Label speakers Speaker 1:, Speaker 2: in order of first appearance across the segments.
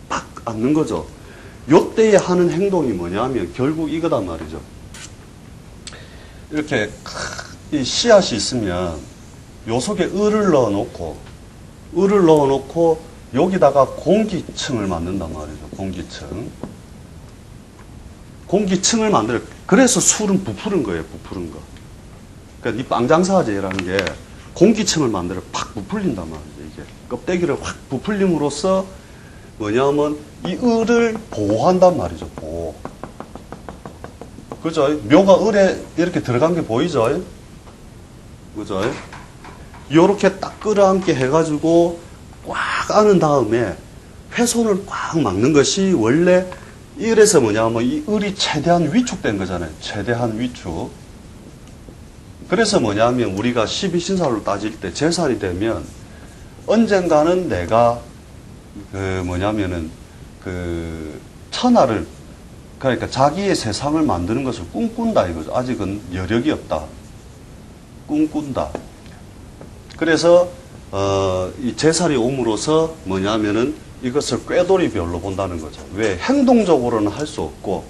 Speaker 1: 팍 앉는 거죠. 요때에 하는 행동이 뭐냐면 결국 이거단 말이죠. 이렇게 이 씨앗이 있으면 요 속에 을을 넣어놓고 여기다가 공기층을 만든단 말이죠. 공기층을 만들어. 그래서 술은 부푸른 거예요. 부푸른 거. 그러니까 이 빵장사제라는 게 공기층을 만들어 팍 부풀린단 말이죠. 이게 껍데기를 확 부풀림으로써 뭐냐면 이 을을 보호한단 말이죠. 보호. 그죠? 묘가 을에 이렇게 들어간 게 보이죠? 그죠? 요렇게 딱 끌어안게 해가지고 꽉 안은 다음에 훼손을 꽉 막는 것이 원래 이래서 뭐냐면 이 을이 최대한 위축된 거잖아요. 최대한 위축. 그래서 뭐냐면 우리가 12신살로 따질 때 제살이 되면 언젠가는 내가 천하를 그러니까 자기의 세상을 만드는 것을 꿈꾼다 이거죠. 아직은 여력이 없다. 꿈꾼다. 그래서 이 제살이 옴으로써 뭐냐면은 이것을 꾀돌이별로 본다는 거죠. 왜? 행동적으로는 할 수 없고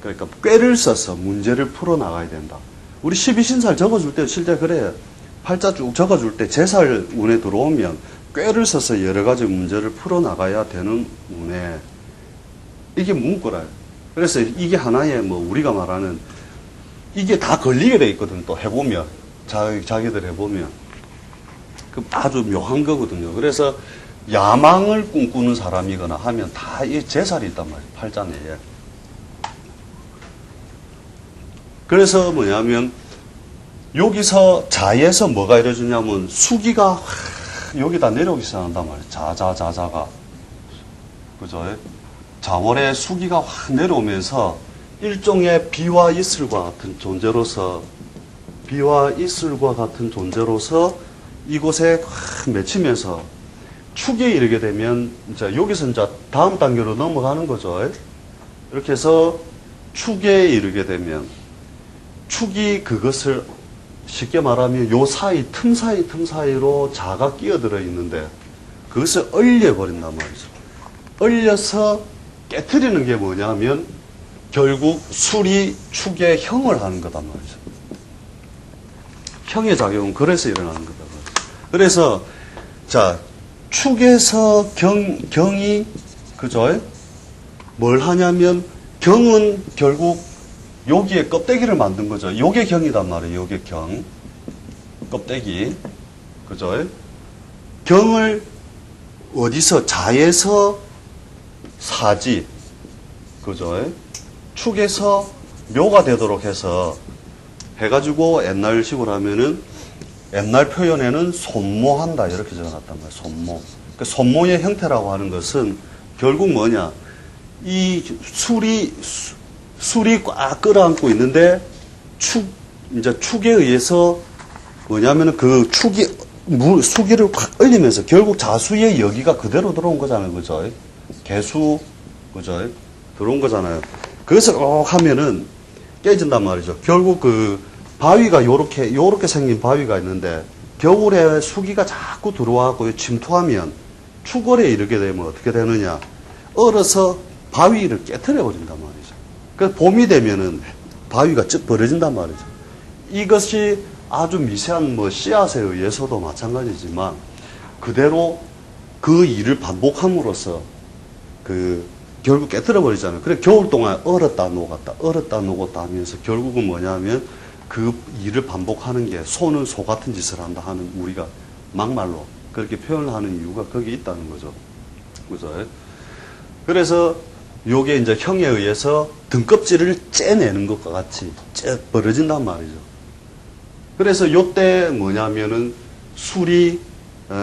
Speaker 1: 그러니까 꾀를 써서 문제를 풀어 나가야 된다. 우리 12신살 적어줄 때 실제 그래요. 팔자 쭉 적어줄 때 제살 운에 들어오면 꾀를 써서 여러 가지 문제를 풀어 나가야 되는 운에 이게 문구라요. 그래서 이게 하나의 우리가 말하는 이게 다 걸리게 돼 있거든. 또 해보면 자기들 해보면 그 아주 묘한 거거든요. 그래서 야망을 꿈꾸는 사람이거나 하면 다 이 제살이 있단 말이에요. 팔자 내에. 그래서 뭐냐면 여기서 자에서 뭐가 이루어지냐면 수기가 여기다 내려오기 시작한단 말이에요. 자자가. 그죠? 자월의 수기가 확 내려오면서 일종의 비와 이슬과 같은 존재로서 이곳에 확 맺히면서 축에 이르게 되면 이제 여기서 이제 다음 단계로 넘어가는 거죠. 이렇게 해서 축에 이르게 되면 축이 그것을 쉽게 말하면 요 사이 틈 사이로 자가 끼어들어 있는데 그것을 얼려버린단 말이죠. 얼려서 깨트리는 게 뭐냐면 결국 술이 축의 형을 하는 거단 말이죠. 형의 작용은 그래서 일어나는 거다. 그래서 자 축에서 경이 그죠? 뭘 하냐면 경은 결국 여기에 껍데기를 만든 거죠. 요게 경이단 말이에요. 요게 경. 껍데기. 그죠? 경을 어디서 자에서 사지. 그죠? 축에서 묘가 되도록 해서 해가지고 옛날식으로 하면은 옛날 표현에는 손모한다 이렇게 적어놨단 말이에요. 손모. 그 손모의 형태라고 하는 것은 결국 뭐냐? 이 술이 꽉 끌어안고 있는데 이제 축에 의해서 뭐냐면은 그 수기를 확 얼리면서 결국 자수의 여기가 그대로 들어온 거잖아요. 그죠? 개수, 그죠? 들어온 거잖아요. 그것을 하면은 깨진단 말이죠. 결국 그 바위가 요렇게 생긴 바위가 있는데 겨울에 수기가 자꾸 들어와갖고 침투하면 축월에 이르게 되면 어떻게 되느냐. 얼어서 바위를 깨트려 버린단 말이죠. 그래서 봄이 되면은 바위가 쭉 벌어진단 말이죠. 이것이 아주 미세한 씨앗에 의해서도 마찬가지지만 그대로 그 일을 반복함으로써 결국 깨트려 버리잖아요. 그래 겨울 동안 얼었다 녹았다 하면서 결국은 뭐냐면 그 일을 반복하는 게 소는 소 같은 짓을 한다 하는 우리가 막말로 그렇게 표현을 하는 이유가 거기 있다는 거죠. 그죠? 그래서 요게 이제 형에 의해서 등껍질을 째내는 것과 같이 벌어진단 말이죠. 그래서 요때 뭐냐면은 술이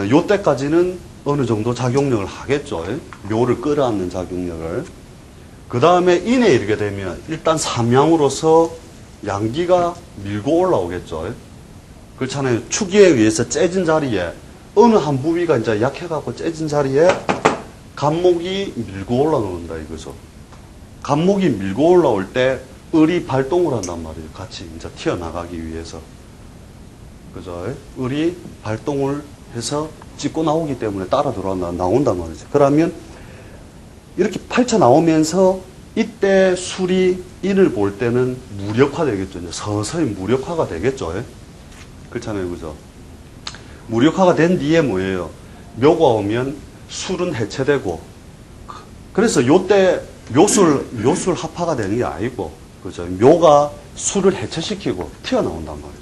Speaker 1: 요때까지는 어느 정도 작용력을 하겠죠. 묘를 끌어안는 작용력을. 그 다음에 인에 이르게 되면 일단 삼양으로서 양기가 밀고 올라오겠죠. 그렇잖아요. 축에 의해서 째진 자리에 어느 한 부위가 이제 약해갖고 째진 자리에 간목이 밀고 올라온다 이거죠. 간목이 밀고 올라올 때 을이 발동을 한단 말이에요. 같이 이제 튀어나가기 위해서. 그죠? 을이 발동을 해서 찍고 나오기 때문에 따라 나온단 말이죠. 그러면 이렇게 펼쳐 나오면서 이때 술이 인을 볼 때는 무력화 되겠죠. 이제 서서히 무력화가 되겠죠. 그렇잖아요. 그죠? 무력화가 된 뒤에 뭐예요? 묘가 오면 술은 해체되고, 그래서 요때 묘술 합화가 되는 게 아니고, 그죠? 묘가 술을 해체시키고 튀어나온단 말이죠.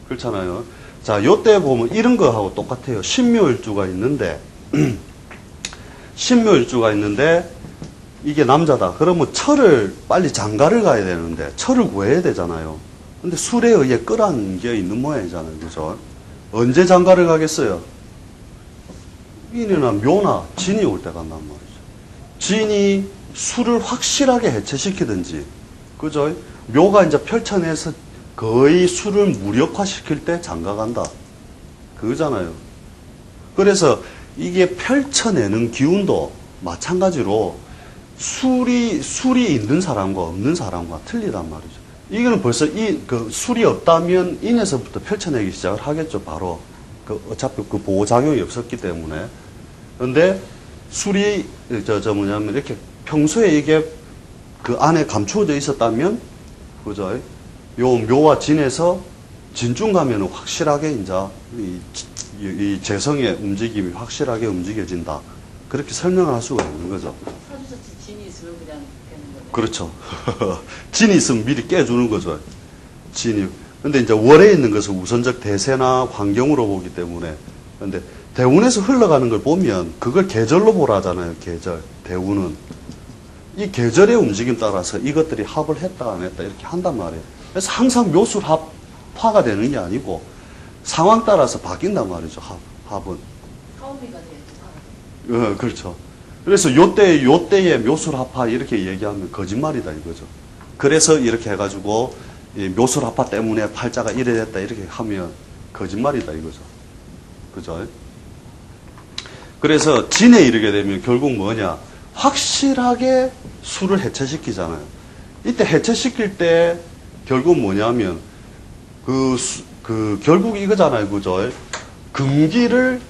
Speaker 1: 그렇잖아요. 자, 요때 보면 이런 거하고 똑같아요. 신묘일주가 있는데, 신묘일주가 있는데, 이게 남자다. 그러면 철을 빨리 장가를 가야 되는데, 철을 구해야 되잖아요. 근데 술에 의해 끌어안겨 있는 모양이잖아요. 그죠? 언제 장가를 가겠어요? 인이나 묘나 진이 올 때 간단 말이죠. 진이 술을 확실하게 해체시키든지, 그죠? 묘가 이제 펼쳐내서 거의 술을 무력화시킬 때 장가 간다. 그거잖아요. 그래서 이게 펼쳐내는 기운도 마찬가지로 술이 있는 사람과 없는 사람과 틀리단 말이죠. 이거는 벌써 술이 없다면 인에서부터 펼쳐내기 시작을 하겠죠, 바로. 어차피 그 보호작용이 없었기 때문에. 근데 술이, 뭐냐면, 이렇게 평소에 이게 그 안에 감추어져 있었다면, 그죠? 요 묘와 진에서 진중 가면은 확실하게 이제 이 재성의 움직임이 확실하게 움직여진다. 그렇게 설명을 할 수가 있는 거죠.
Speaker 2: 사주자치 진이 있으면 그냥 되는 거예요.
Speaker 1: 그렇죠. 진이 있으면 미리 깨주는 거죠. 진이. 근데 이제 월에 있는 것은 우선적 대세나 환경으로 보기 때문에. 근데 대운에서 흘러가는 걸 보면 그걸 계절로 보라 하잖아요. 계절. 대운은. 이 계절의 움직임 따라서 이것들이 합을 했다 안 했다 이렇게 한단 말이에요. 그래서 항상 묘술 합화가 되는 게 아니고 상황 따라서 바뀐단 말이죠. 합은.
Speaker 2: 사오미가 돼요.
Speaker 1: 그렇죠. 그래서 요때의 묘술 합화 이렇게 얘기하면 거짓말이다 이거죠. 그래서 이렇게 해가지고 이 묘술 합화 때문에 팔자가 이래 됐다 이렇게 하면 거짓말이다 이거죠. 그죠? 그래서 진에 이르게 되면 결국 뭐냐? 확실하게 술을 해체시키잖아요. 이때 해체시킬 때 결국 뭐냐면 결국 이거잖아요. 그죠? 금기를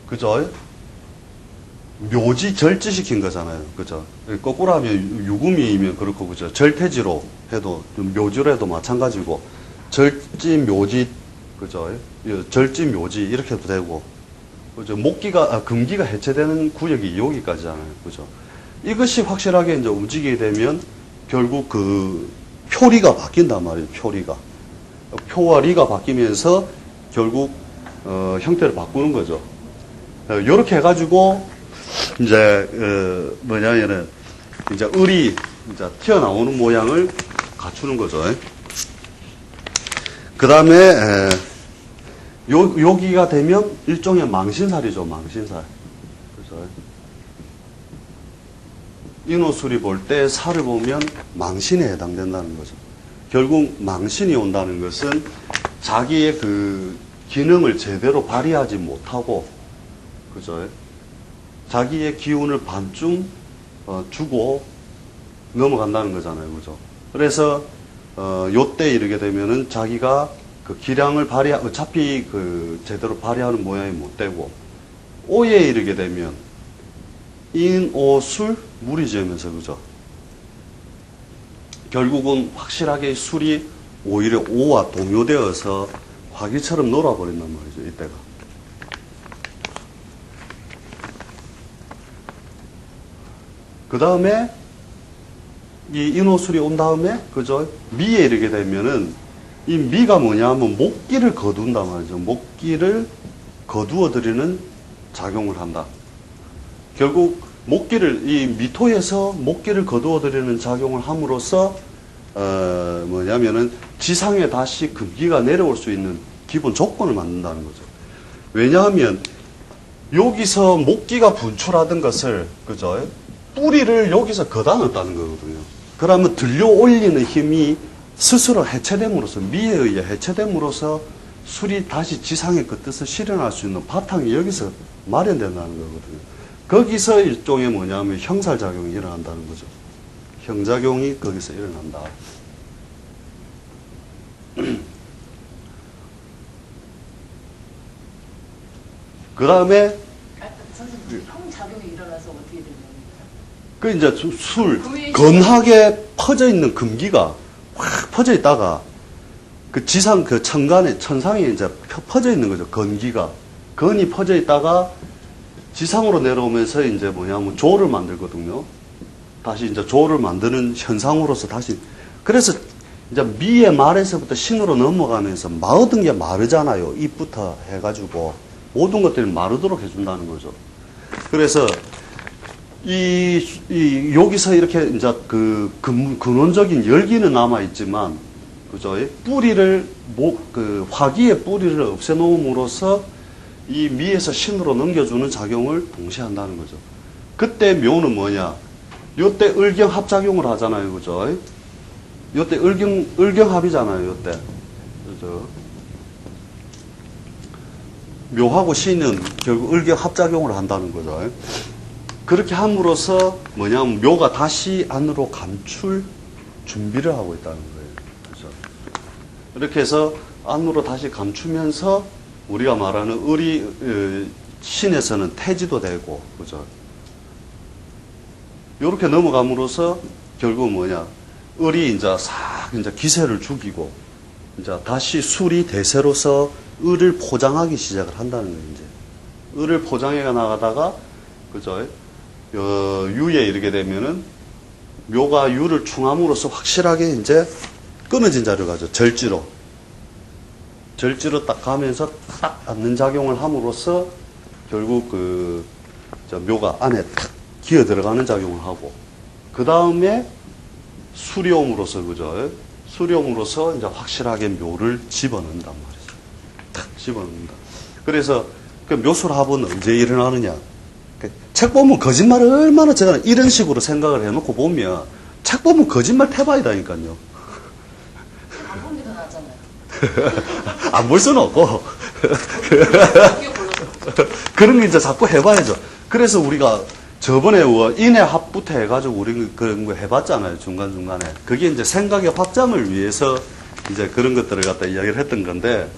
Speaker 1: 그죠? 묘지 절지시킨 거잖아요. 그죠? 거꾸로 하면 유금이면 그렇고, 그죠? 절태지로 해도, 묘지로 해도 마찬가지고, 절지, 묘지, 그죠? 절지, 묘지, 이렇게 해도 되고, 그죠? 금기가 해체되는 구역이 여기까지잖아요. 그죠? 이것이 확실하게 이제 움직이게 되면, 결국 표리가 바뀐단 말이에요. 표와 리가 바뀌면서, 결국, 형태를 바꾸는 거죠. 요렇게 해가지고, 이제 뭐냐면은 이제 을이 이제 튀어나오는 모양을 갖추는 거죠. 그 다음에 여기가 되면 일종의 망신살이죠. 망신살. 그죠? 인호술이 볼 때 살을 보면 망신에 해당된다는 거죠. 결국 망신이 온다는 것은 자기의 그 기능을 제대로 발휘하지 못하고, 그죠? 자기의 기운을 반쯤 주고 넘어간다는 거잖아요. 그죠? 그래서 요때 이르게 되면은 자기가 그 기량을 어차피 제대로 발휘하는 모양이 못 되고, 오에 이르게 되면 인, 오, 술, 물이 지으면서, 그죠? 결국은 확실하게 술이 오히려 오와 동요되어서 화기처럼 놀아버린단 말이죠. 이때가. 그 다음에 이 인호술이 온 다음에, 그죠? 미에 이르게 되면은 이 미가 뭐냐 하면 목기를 거둔단 말이죠. 목기를 거두어 드리는 작용을 한다. 결국 이 미토에서 목기를 거두어 드리는 작용을 함으로써 뭐냐면은 지상에 다시 금기가 내려올 수 있는 기본 조건을 만든다는 거죠. 왜냐하면 여기서 목기가 분출하던 것을, 그죠? 뿌리를 여기서 걷어 넣었다는 거거든요. 그러면 들려 올리는 힘이 스스로 해체됨으로써, 미에 의해 해체됨으로써 술이 다시 지상의 그 뜻을 실현할 수 있는 바탕이 여기서 마련된다는 거거든요. 거기서 일종의 뭐냐면 형살작용이 일어난다는 거죠. 형작용이 거기서 일어난다. 그 다음에
Speaker 2: 선생님, 형작용이 일어나서 어떻게 되는 겁니까?
Speaker 1: 그 이제 건하게 퍼져 있는 금기가 확 퍼져 있다가 그 지상 그 천상에 이제 퍼져 있는 거죠. 건기가. 건이 퍼져 있다가 지상으로 내려오면서 이제 뭐냐면 조를 만들거든요. 다시 이제 조를 만드는 현상으로서 다시. 그래서 이제 미의 말에서부터 신으로 넘어가면서 마얻은 게 마르잖아요. 입부터 해가지고. 모든 것들이 마르도록 해준다는 거죠. 그래서 여기서 이렇게 이제 그 근원적인 열기는 남아있지만, 그죠? 뿌리를, 화기의 뿌리를 없애놓음으로써 이 미에서 신으로 넘겨주는 작용을 동시에 한다는 거죠. 그때 묘는 뭐냐? 요때 을경합작용을 하잖아요. 그죠? 요때 을경합이잖아요. 요때. 그죠? 묘하고 신은 결국 을경합작용을 한다는 거죠. 그렇게 함으로써 뭐냐면 묘가 다시 안으로 감출 준비를 하고 있다는 거예요. 그죠? 이렇게 해서 안으로 다시 감추면서 우리가 말하는 신에서는 태지도 되고, 그죠? 요렇게 넘어감으로써 결국 뭐냐? 을이 이제 이제 기세를 죽이고, 이제 다시 술이 대세로서 을을 포장하기 시작을 한다는 거예요, 이제. 을을 포장해 나가다가, 그죠? 유에 이르게 되면은, 묘가 유를 충함으로써 확실하게 이제 끊어진 자를 가죠, 절지로. 절지로 딱 가면서 딱 앉는 작용을 함으로써 결국 묘가 안에 탁 기어 들어가는 작용을 하고, 그 다음에 수리옴으로써, 그죠? 수리옴으로써 이제 확실하게 묘를 집어넣는단 말이죠. 탁 집어넣는다. 그래서 그 묘술합은 언제 일어나느냐? 책 보면 거짓말을 얼마나 제가 이런 식으로 생각을 해놓고 보면 책 보면 거짓말 태바이다니까요.
Speaker 2: 안 본 게 더 낫잖아요.
Speaker 1: 안 볼 수는 없고.
Speaker 2: 그게 몰라서.
Speaker 1: 그런 거 이제 자꾸 해봐야죠. 그래서 우리가 저번에 인해 합부터 해가지고 우리 그런 거 해봤잖아요. 중간중간에. 그게 이제 생각의 확장을 위해서 이제 그런 것들을 갖다 이야기를 했던 건데,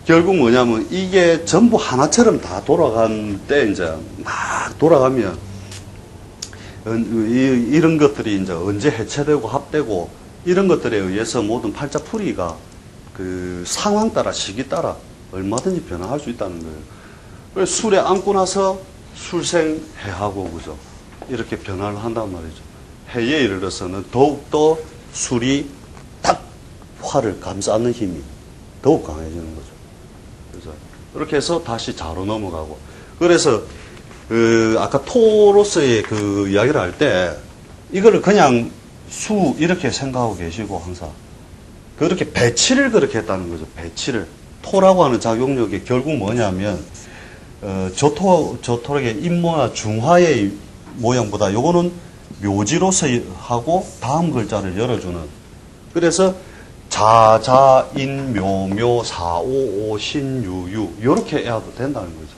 Speaker 1: 결국 뭐냐면 이게 전부 하나처럼 다 돌아간 때 이제 막 돌아가면 이런 것들이 이제 언제 해체되고 합되고 이런 것들에 의해서 모든 팔자풀이가 그 상황 따라 시기 따라 얼마든지 변화할 수 있다는 거예요. 그래서 술에 앉고 나서 술생해하고, 그죠? 이렇게 변화를 한단 말이죠. 해에 이르러서는 더욱더 술이 딱 화를 감싸는 힘이 더욱 강해지는 거죠. 그래서 이렇게 해서 다시 자로 넘어가고. 그래서 아까 토로서의 그 이야기를 할 때 이거를 그냥 수 이렇게 생각하고 계시고 항상 그렇게 배치를 그렇게 했다는 거죠. 배치를. 토라고 하는 작용력이 결국 뭐냐면 저토록의 인모나 중화의 모양보다 요거는 묘지로서 하고 다음 글자를 열어주는. 그래서 자자인묘묘 사오오신유유 요렇게 해도 된다는 거죠.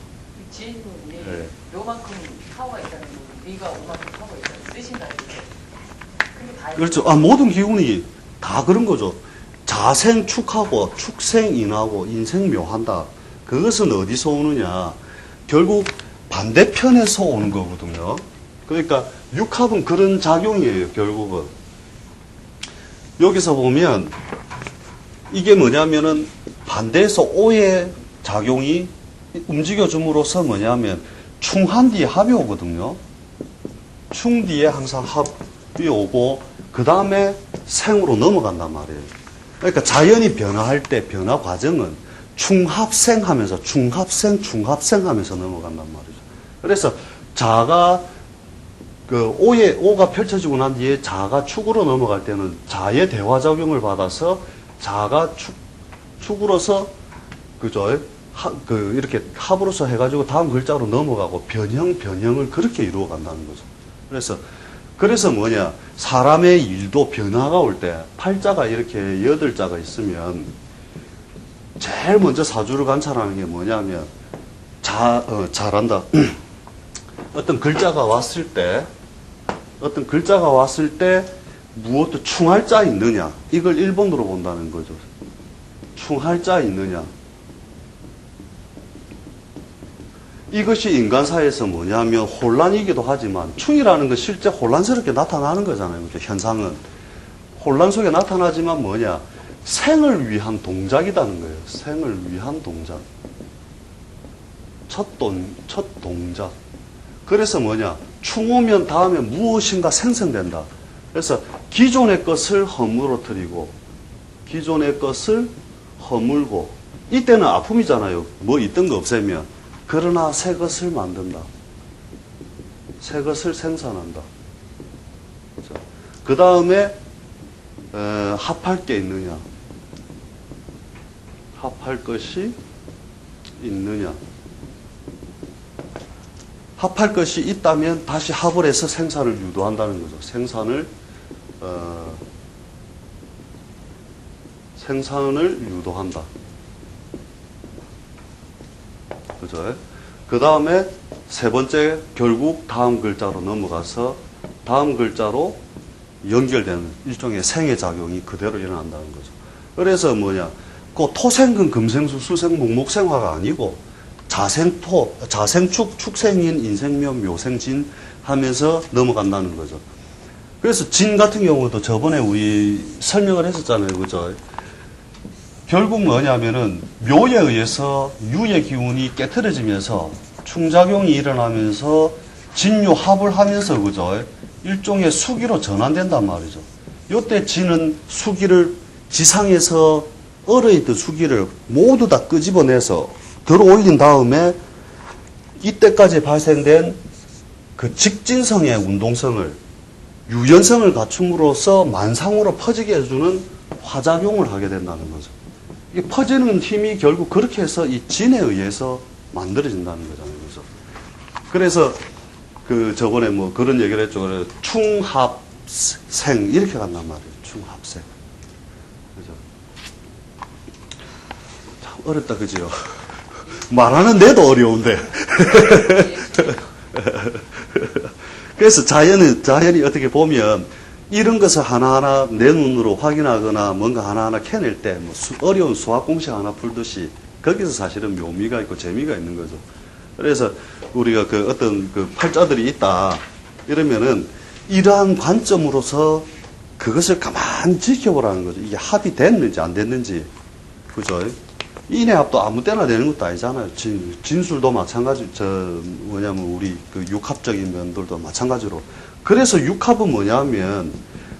Speaker 2: 지혜님이
Speaker 1: 네.
Speaker 2: 요만큼 파워가 있다는 거, 미가 오만큼 파워가 있다는 거 쓰신다 이렇게. 그게 다
Speaker 1: 그렇죠. 모든 기운이 다 그런 거죠. 자생축하고 축생인하고 인생묘한다. 그것은 어디서 오느냐? 결국 반대편에서 오는 거거든요. 그러니까 육합은 그런 작용이에요. 결국은 여기서 보면 이게 뭐냐면은 반대에서 오의 작용이 움직여줌으로써 뭐냐면 충한 뒤에 합이 오거든요. 충 뒤에 항상 합이 오고 그 다음에 생으로 넘어간단 말이에요. 그러니까 자연이 변화할 때 변화 과정은 충합생 하면서 충합생 하면서 넘어간단 말이죠. 그래서 자가 오가 펼쳐지고 난 뒤에 자가 축으로 넘어갈 때는 자의 대화작용을 받아서 자가 축으로서 그죠? 이렇게 합으로서 해가지고 다음 글자로 넘어가고 변형을 그렇게 이루어 간다는 거죠. 그래서 뭐냐, 사람의 일도 변화가 올 때 팔자가 이렇게 8자가 있으면 제일 먼저 사주를 관찰하는 게 뭐냐면 잘한다. 어떤 글자가 왔을 때 무엇도 충할 자 있느냐, 이걸 1번으로 본다는 거죠. 충할 자 있느냐. 이것이 인간사에서 뭐냐면 혼란이기도 하지만 충이라는 건 실제 혼란스럽게 나타나는 거잖아요. 그죠? 현상은. 혼란 속에 나타나지만 뭐냐? 생을 위한 동작이라는 거예요. 생을 위한 동작. 첫 동작. 그래서 뭐냐? 충 오면 다음에 무엇인가 생성된다. 그래서 기존의 것을 허물어뜨리고 기존의 것을 허물고 이때는 아픔이잖아요. 뭐 있던 거 없애면. 그러나 새 것을 만든다. 새 것을 생산한다. 그 다음에 합할 게 있느냐? 합할 것이 있느냐? 합할 것이 있다면 다시 합을 해서 생산을 유도한다는 거죠. 생산을 유도한다. 그죠? 그 다음에 세 번째, 결국 다음 글자로 넘어가서 다음 글자로 연결되는 일종의 생애작용이 그대로 일어난다는 거죠. 그래서 뭐냐, 그 토생금, 금생수, 수생, 목목생화가 아니고 자생토, 자생축, 축생인, 인생묘, 묘생진 하면서 넘어간다는 거죠. 그래서 진 같은 경우도 저번에 우리 설명을 했었잖아요. 그죠? 결국 뭐냐면은 묘에 의해서 유의 기운이 깨트려지면서 충작용이 일어나면서 진유합을 하면서 그죠? 일종의 수기로 전환된단 말이죠. 요때 진은 수기를 지상에서 얼어있던 수기를 모두 다 끄집어내서 들어 올린 다음에 이때까지 발생된 그 직진성의 운동성을 유연성을 갖춤으로써 만상으로 퍼지게 해주는 화작용을 하게 된다는 거죠. 이 퍼지는 힘이 결국 그렇게 해서 이 진에 의해서 만들어진다는 거잖아요. 그죠? 그래서 그 저번에 뭐 그런 얘기를 했죠. 그래서 충합생 이렇게 간단 말이에요. 충합생. 그죠? 참 어렵다 그지요? 말하는 데도 어려운데. 그래서 자연이 어떻게 보면 이런 것을 하나하나 내 눈으로 확인하거나 뭔가 하나하나 캐낼 때 뭐 어려운 수학 공식 하나 풀듯이 거기서 사실은 묘미가 있고 재미가 있는 거죠. 그래서 우리가 그 어떤 그 팔자들이 있다 이러면은 이러한 관점으로서 그것을 가만히 지켜보라는 거죠. 이게 합이 됐는지 안 됐는지. 그죠? 인해합도 아무 때나 되는 것도 아니잖아요. 진술도 마찬가지, 뭐냐면 우리 그 육합적인 면들도 마찬가지로. 그래서 육합은 뭐냐면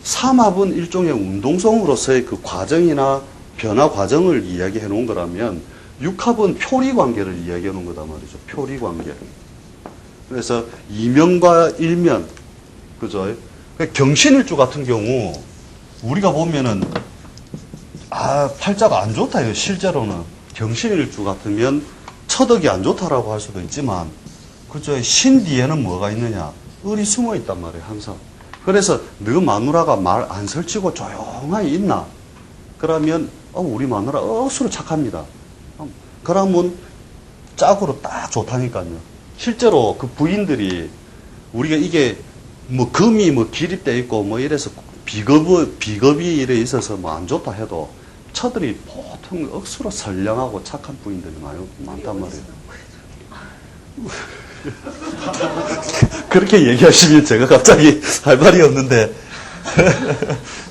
Speaker 1: 삼합은 일종의 운동성으로서의 그 과정이나 변화 과정을 이야기해 놓은 거라면 육합은 표리 관계를 이야기해 놓은 거단 말이죠. 표리 관계. 그래서 이면과 일면, 그죠? 경신일주 같은 경우 우리가 보면은 팔자가 안 좋다 이거 실제로는 경신일주 같으면 처덕이 안 좋다라고 할 수도 있지만 그죠? 신 뒤에는 뭐가 있느냐? 을이 숨어 있단 말이에요, 항상. 그래서 너 마누라가 말 안 설치고 조용하게 있나? 그러면 우리 마누라 억수로 착합니다. 그러면 짝으로 딱 좋다니까요. 실제로 그 부인들이 우리가 이게 뭐 금이 뭐 기립돼 있고 뭐 이래서 비겁이 이래 있어서 뭐 안 좋다 해도 처들이 보통 억수로 선량하고 착한 부인들이 많단 말이에요. 그렇게 얘기하시면 제가 갑자기 할 말이 없는데.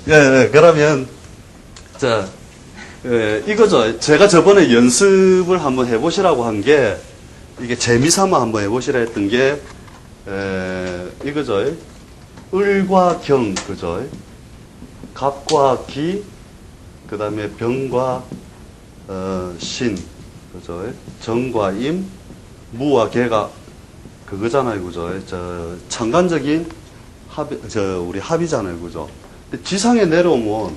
Speaker 1: 예, 그러면, 자, 이거죠. 제가 저번에 연습을 한번 해보시라고 한 게, 이게 재미삼아 한번 해보시라 했던 게, 이거죠. 을과 경, 그죠. 갑과 기, 그 다음에 병과, 신, 그죠. 정과 임, 무와 개가 그거잖아요, 그죠? 천간적인 우리 합이잖아요, 그죠? 근데 지상에 내려오면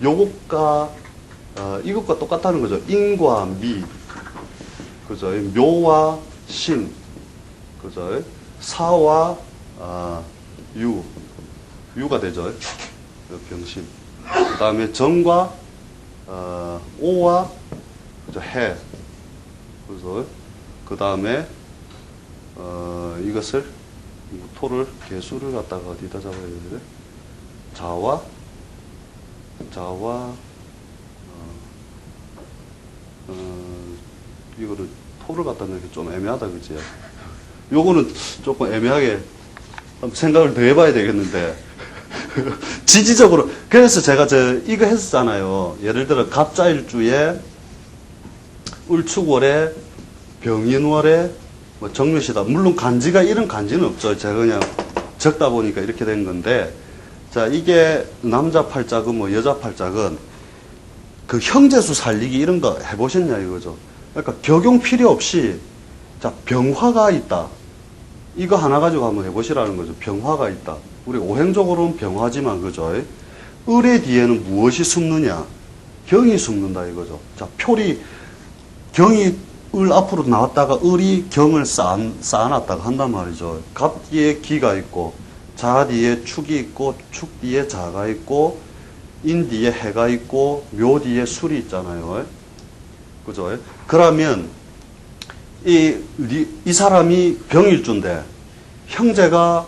Speaker 1: 요것과 이것과 똑같다는 거죠. 인과 미, 그죠? 묘와 신, 그죠? 사와 유가 되죠. 병신. 그 다음에 정과 오와 그죠? 해, 그죠? 그 다음에 이것을 토를 개수를 갖다가 어디다 잡아야 되지? 자와 이거를 표를 갖다 넣기 좀 애매하다, 그지? 요거는 조금 애매하게 한번 생각을 더 해봐야 되겠는데. 지지적으로. 그래서 제가 이거 했었잖아요. 예를 들어, 갑자일주에, 을축월에, 병인월에, 뭐 정묘시다. 물론 간지가 이런 간지는 없죠. 제가 그냥 적다 보니까 이렇게 된 건데, 자, 이게 남자 팔자건 뭐 여자 팔자건 그 형제수 살리기 이런 거 해보셨냐 이거죠. 그러니까 적용 필요 없이, 자, 병화가 있다. 이거 하나 가지고 한번 해보시라는 거죠. 병화가 있다. 우리 오행적으로는 병화지만, 그죠? 을의 뒤에는 무엇이 숨느냐? 경이 숨는다 이거죠. 자, 표리, 경이 을 앞으로 나왔다가 을이 경을 쌓아놨다가 한단 말이죠. 갑 뒤에 기가 있고, 자 뒤에 축이 있고, 축 뒤에 자가 있고, 인 뒤에 해가 있고, 묘 뒤에 술이 있잖아요. 그죠? 그러면, 이 사람이 병일주인데, 형제가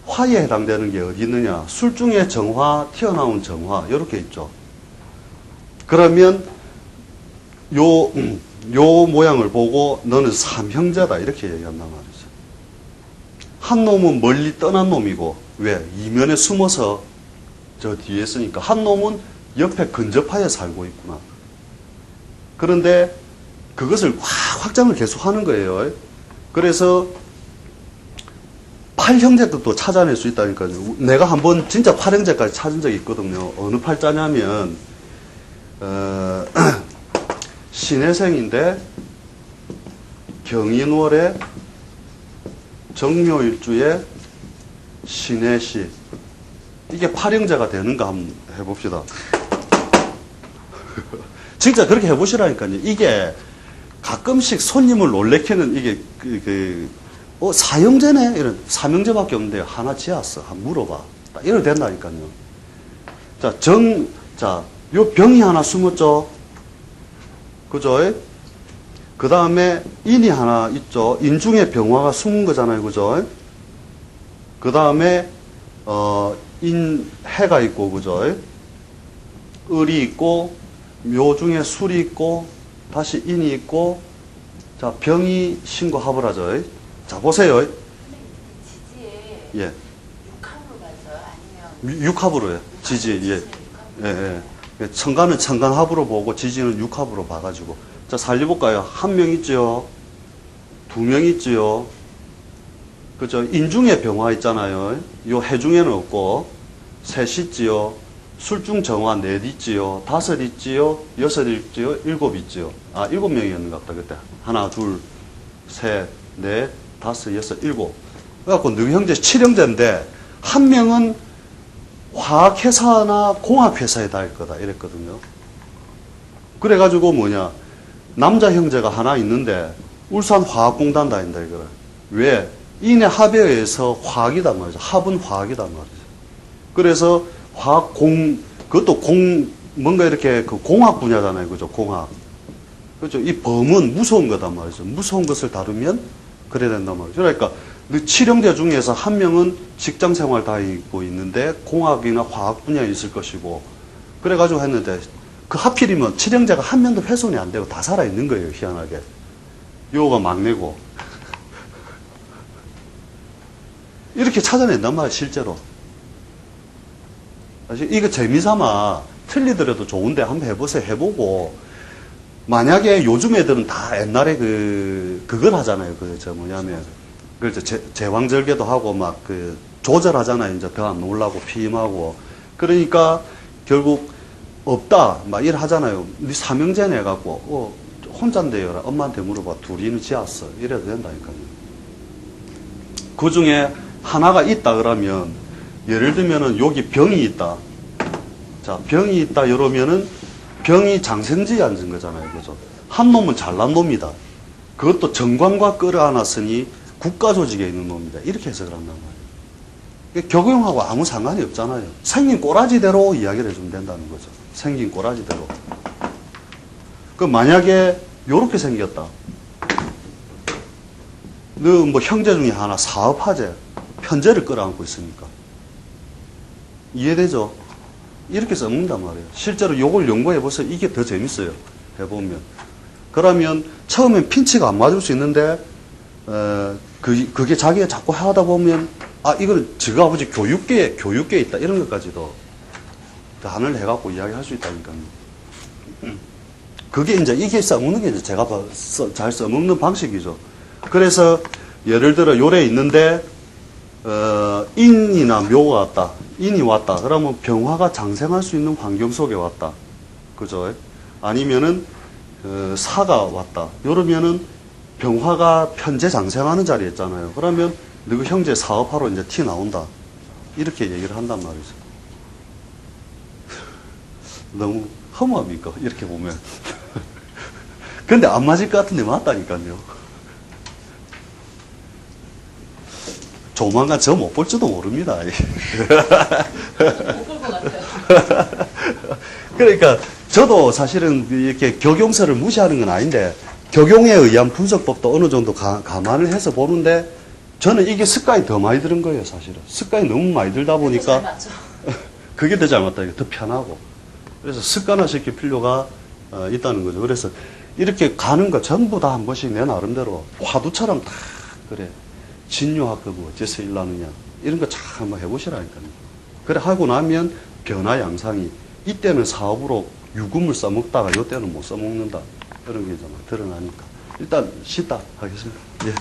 Speaker 1: 화에 해당되는 게 어디 있느냐? 술 중에 정화, 튀어나온 정화, 이렇게 있죠. 그러면, 요 모양을 보고 너는 삼형제다 이렇게 얘기한단 말이죠. 한 놈은 멀리 떠난 놈이고, 왜? 이면에 숨어서 저 뒤에 있으니까 한 놈은 옆에 근접하여 살고 있구나. 그런데 그것을 확장을 계속 하는 거예요. 그래서 8형제도 또 찾아낼 수 있다니까요. 내가 한번 진짜 8형제까지 찾은 적이 있거든요. 어느 팔자냐면 신해생인데 경인월에 정묘일주에 신해시, 이게 8형제가 되는가 한번 해봅시다. 진짜 그렇게 해보시라니까요. 이게 가끔씩 손님을 놀래키는 이게 사형제네? 이런, 삼형제밖에 없는데 하나 지었어. 한번 물어봐. 딱 이래 된다니까요. 자, 요 병이 하나 숨었죠? 그죠? 그 다음에 인이 하나 있죠? 인 중에 병화가 숨은 거잖아요. 그죠? 그 다음에, 인, 해가 있고, 그죠? 을이 있고, 묘 중에 술이 있고, 다시 인이 있고, 자, 병이 신고합을 하죠. 자, 보세요.
Speaker 3: 지지에
Speaker 1: 예.
Speaker 3: 육합으로 가죠? 아니면
Speaker 1: 육합으로요. 지지, 예. 예, 예. 천간은 천간합으로 보고, 지지는 육합으로 봐가지고. 자, 살려볼까요? 한 명 있지요? 두 명 있지요? 그죠? 인중에 병화 있잖아요. 요 해중에는 없고, 셋 있지요? 술중 정화 넷 있지요? 다섯 있지요? 여섯 있지요? 일곱 있지요? 아, 7명이었는 것 같다, 그때. 하나, 둘, 셋, 넷, 다섯, 여섯, 일곱. 그래갖고, 너희 형제 7형제인데, 한 명은 화학회사나 공학회사에 다닐 거다, 이랬거든요. 그래가지고 뭐냐. 남자 형제가 하나 있는데, 울산 화학공단 다닌다, 이거를. 왜? 인의 합에 의해서 화학이단 말이죠. 합은 화학이단 말이죠. 그래서 그것도 뭔가 이렇게 그 공학 분야잖아요. 그죠? 공학. 그죠? 이 범은 무서운 거단 말이죠. 무서운 것을 다루면 그래야 된단 말이죠. 그러니까, 7형제 중에서 한 명은 직장 생활 다니고 있는데, 공학이나 화학 분야에 있을 것이고, 그래가지고 했는데, 그 하필이면 7형제가 한 명도 훼손이 안 되고 다 살아있는 거예요. 희한하게. 요거가 막내고. 이렇게 찾아낸단 말이에요. 실제로. 사실 이거 재미삼아 틀리더라도 좋은데 한번 해보세요. 해보고, 만약에 요즘 애들은 다 옛날에 그걸 하잖아요. 제왕절개도 하고 막 조절하잖아요. 이제 더 안 놀라고 피임하고. 그러니까 결국 없다. 막 이래 하잖아요. 네 삼형제네 해갖고, 혼자인데요. 엄마한테 물어봐. 둘이는 지었어. 이래도 된다니까요. 그 중에 하나가 있다 그러면, 예를 들면은 여기 병이 있다. 자, 병이 있다 이러면은 병이 장생지에 앉은 거잖아요. 그죠? 한 놈은 잘난 놈이다. 그것도 정관과 끌어안았으니 국가 조직에 있는 놈이다. 이렇게 해석을 한단 말이에요. 적용하고 아무 상관이 없잖아요. 생긴 꼬라지대로 이야기를 해주면 된다는 거죠. 생긴 꼬라지대로. 그 만약에 요렇게 생겼다. 너 뭐 형제 중에 하나 사업하재. 편제를 끌어안고 있으니까. 이해되죠? 이렇게 써먹는단 말이에요. 실제로 요걸 연구해보세요. 이게 더 재밌어요. 해보면. 그러면 처음엔 핀치가 안 맞을 수 있는데 그게 자기가 자꾸 하다 보면 이걸 저가 아버지 교육계에 있다 이런 것까지도 단을 해갖고 이야기할 수 있다니까요. 그게 이게 써먹는 게 이제 제가 잘 써먹는 방식이죠. 그래서 예를 들어 요래 있는데 인이나 묘가 왔다. 인이 왔다. 그러면 병화가 장생할 수 있는 환경 속에 왔다. 그죠? 아니면은 사가 왔다. 이러면은 병화가 편제 장생하는 자리에 있잖아요. 그러면 너그 형제 사업하러 이제 티 나온다. 이렇게 얘기를 한단 말이죠. 너무 허무합니까? 이렇게 보면. 근데 안 맞을 것 같은데 맞다니까요. 조만간 저 못 볼지도 모릅니다.
Speaker 2: 못 볼 것 같아요.
Speaker 1: 그러니까 저도 사실은 이렇게 적용서를 무시하는 건 아닌데 적용에 의한 분석법도 어느 정도 감안을 해서 보는데 저는 이게 습관이 더 많이 들은 거예요, 사실은. 습관이 너무 많이 들다
Speaker 2: 잘
Speaker 1: 보니까
Speaker 2: 맞죠.
Speaker 1: 그게 더 잘 맞다. 더 편하고. 그래서 습관화시킬 필요가 있다는 거죠. 그래서 이렇게 가는 거 전부 다 한 번씩 내 나름대로 화두처럼 다 그래. 진유학급은 어째서 일나느냐. 이런 거 참 한번 해보시라니까요. 그래 하고 나면 변화 양상이 이때는 사업으로 유금을 써먹다가 이때는 못 써먹는다. 그런 게 좀 드러나니까. 일단 쉬다 하겠습니다. 예.